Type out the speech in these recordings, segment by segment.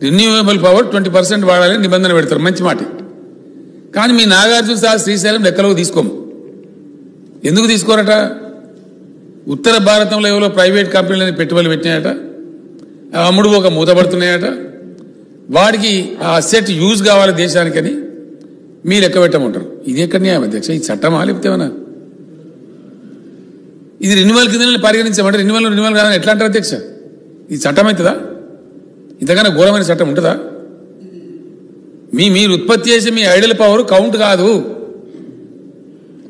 Renewable power 20% వాడాలని నిబంధన పెడతారు, మంచి మాట. కానీ మీ నాగార్జున సాగర్ శ్రీశైలం లెక్కలోకి తీసుకోము. ఎందుకు తీసుకోరట? ఉత్తర భారతంలో ఎవరో ప్రైవేట్ కంపెనీలని పెట్టుబడులు పెట్టినాయట, అమ్ముడు ఒక మూతపడుతున్నాయట. వాడికి ఆ అసెట్ యూజ్ కావాలి దేశానికని మీ లెక్క పెట్టమంటారు. ఇది ఎక్కడ న్యాయం అధ్యక్ష? ఈ చట్టమా లేకపోతేమన్నా? ఇది రెన్యువల్ కింద పరిగణించమంటే రెన్యువల్ కాదని ఎట్లా అంటారు అధ్యక్ష? ఇది చట్టం అవుతుందా? ఇంతకన్నా ఘోరమైన చట్టం ఉంటుందా? మీరు ఉత్పత్తి చేసే మీ ఐడల్ పవర్ కౌంట్ కాదు.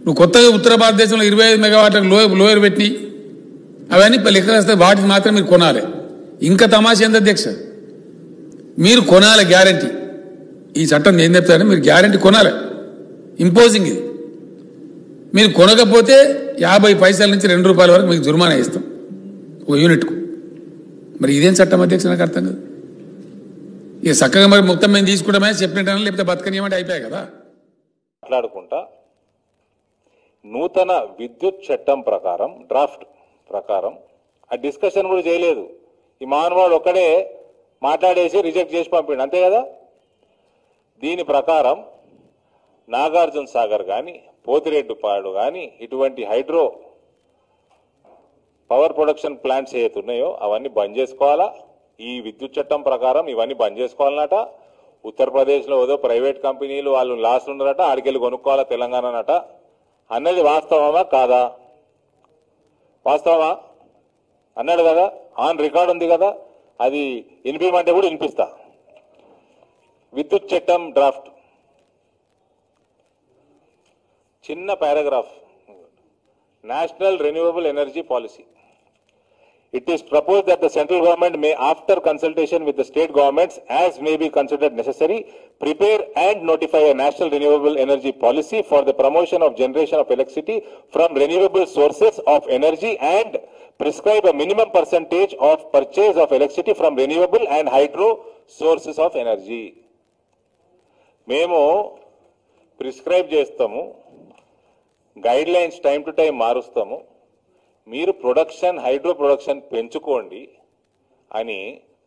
నువ్వు కొత్తగా ఉత్తర భారతదేశంలో 25 మెగావాట్లకు లోయర్ పెట్టి అవన్నీ లెక్కలు వస్తాయి, వాటికి మాత్రం మీరు కొనాలి. ఇంకా తమాషా ఏంది అధ్యక్ష? మీరు కొనాలి గ్యారంటీ. ఈ చట్టం ఏం చెప్తారంటే మీరు గ్యారంటీ కొనాలి, ఇంపోజింగ్ ఇది. మీరు కొనకపోతే 50 పైసల నుంచి ₹2 వరకు మీకు జుర్మానా ఇస్తాం ఒక యూనిట్కు. మరి ఇదేం చట్టం అధ్యక్ష? నాకు అర్థం కాదు. ఇక చక్కగా మరి మొత్తం మేము తీసుకుంటామే చెప్పినట్టు, లేకపోతే బతకనియమంటే అయిపోయాయి కదా. మాట్లాడుకుంటా నూతన విద్యుత్ చట్టం ప్రకారం, డ్రాఫ్ట్ ప్రకారం ఆ డిస్కషన్ కూడా చేయలేదు. ఈ మానవాడు ఒక్కడే మాట్లాడేసి రిజెక్ట్ చేసి పంపిండు, అంతే కదా. దీని ప్రకారం నాగార్జున సాగర్ కానీ, పోతిరెడ్డిపాడు కానీ ఇటువంటి హైడ్రో పవర్ ప్రొడక్షన్ ప్లాంట్స్ ఏవైతున్నాయో అవన్నీ బంద్ చేసుకోవాలా. ఈ విద్యుత్ చట్టం ప్రకారం ఇవన్నీ బంద్ చేసుకోవాలన్నట. ఉత్తరప్రదేశ్లో ఏదో ప్రైవేట్ కంపెనీలు వాళ్ళు లాస్లు ఉన్నారట, ఆడికెళ్ళి కొనుక్కోవాలా తెలంగాణనట. అన్నది వాస్తవమా కాదా? వాస్తవమా అన్నాడు కదా, ఆన్ రికార్డ్ ఉంది కదా. అది వినిపించమంటే కూడా వినిపిస్తా. విద్యుత్ చట్టం డ్రాఫ్ట్ చిన్న paragraph. National renewable energy policy. It is proposed that the central government may, after consultation with the state governments, as may be considered necessary, prepare and notify a national renewable energy policy for the promotion of generation of electricity from renewable sources of energy and prescribe a minimum percentage of purchase of electricity from renewable and hydro sources of energy. మేము prescribe చేస్తాము, guide lines time to time మారుస్తాము, మీరు production hydro production పెంచుకోండి అని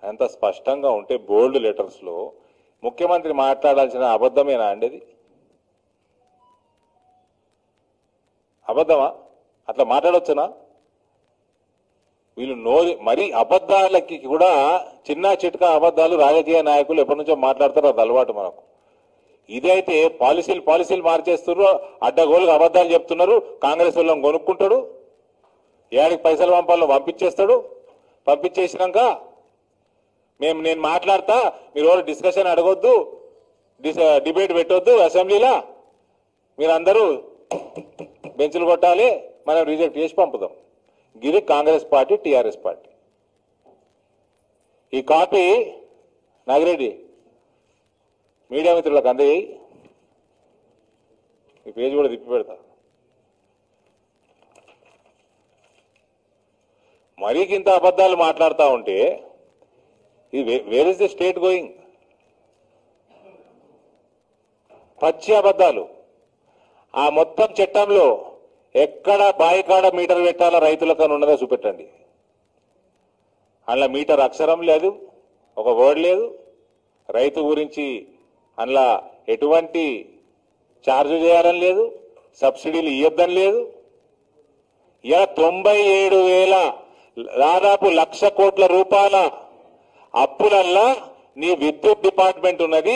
అంత స్పష్టంగా ఉంటే బోల్డ్ లెటర్స్లో ముఖ్యమంత్రి మాట్లాడాల్సిన అబద్ధమేనా అండి? అది అబద్ధమా? అట్లా మాట్లాడవచ్చునా? వీళ్ళు మరీ అబద్ధాలకి కూడా చిన్న చిట్కా అబద్ధాలు రాజకీయ నాయకులు ఎప్పటి నుంచో మాట్లాడతారు, అది అలవాటు మనకు. ఇదైతే పాలసీలు మార్చేస్తున్నారు, అడ్డగోలుగా అబద్ధాలు చెప్తున్నారు. కాంగ్రెస్ వాళ్ళని కొనుక్కుంటాడు, ఏడికి పైసలు పంపాలో పంపించేస్తాడు. పంపించేసినాక నేను మాట్లాడతా, మీరు ఎవరు డిస్కషన్ అడగొద్దు, డిబేట్ పెట్టొద్దు అసెంబ్లీలో, మీరందరూ బెంచ్లు కొట్టాలి, మనం రిజెక్ట్ చేసి పంపుదాం. ఇది కాంగ్రెస్ పార్టీ, టీఆర్ఎస్ పార్టీ. ఈ కాపీ నాగిరెడ్డి మీడియా మిత్రులకు అందజేయి, ఈ పేజ్ కూడా తిప్పి పెడతా. మరీకింత అబద్ధాలు మాట్లాడుతూ ఉంటే ఇది where is the state going? పచ్చి అబద్ధాలు. ఆ మొత్తం చట్టంలో ఎక్కడ బాయికాడ మీటర్ పెట్టాలా రైతులకు అని ఉన్నదో చూపెట్టండి. అందులో మీటర్ అక్షరం లేదు, ఒక వర్డ్ లేదు. రైతు గురించి అందులో ఎటువంటి ఛార్జ్ చేయాలని లేదు, సబ్సిడీలు ఇవ్వద్దని లేదు. ఇలా 97,000 దాదాపు 1,00,000 కోట్ల రూపాయల అప్పులల్లా నీ విద్యుత్ డిపార్ట్మెంట్ ఉన్నది.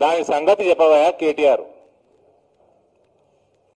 దాని సంగతి చెప్పవా కేటీఆర్?